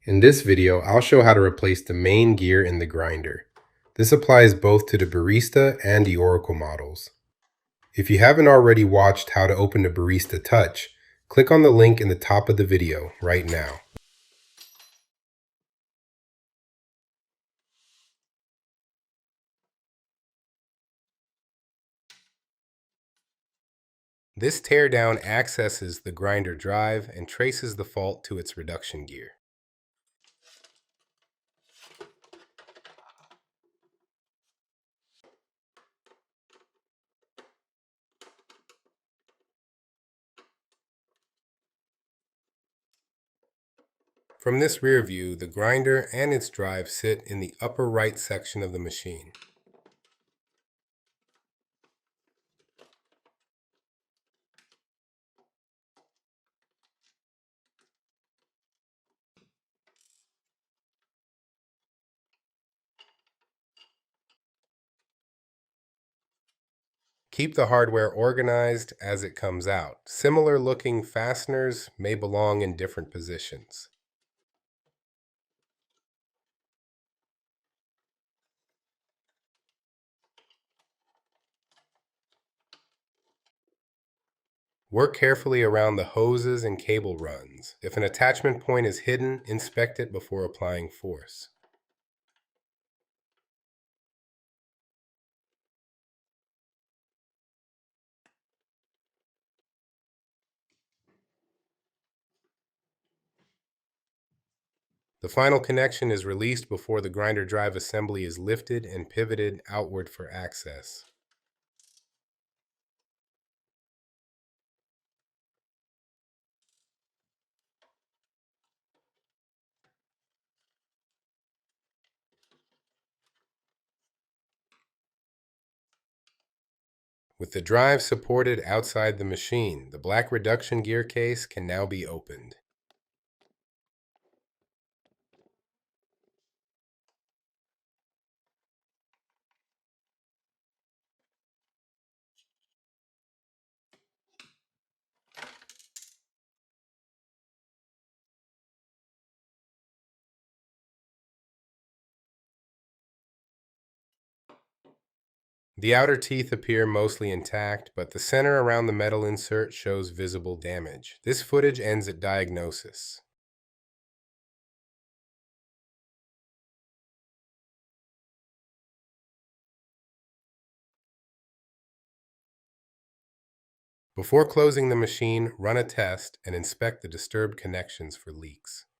In this video, I'll show how to replace the main gear in the grinder. This applies both to the Barista and the Oracle models. If you haven't already watched how to open the Barista Touch, click on the link in the top of the video right now. This teardown accesses the grinder drive and traces the fault to its reduction gear. From this rear view, the grinder and its drive sit in the upper right section of the machine. Keep the hardware organized as it comes out. Similar looking fasteners may belong in different positions. Work carefully around the hoses and cable runs. If an attachment point is hidden, inspect it before applying force. The final connection is released before the grinder drive assembly is lifted and pivoted outward for access. With the drive supported outside the machine, the black reduction gear case can now be opened. The outer teeth appear mostly intact, but the center around the metal insert shows visible damage. This footage ends at diagnosis. Before closing the machine, run a test and inspect the disturbed connections for leaks.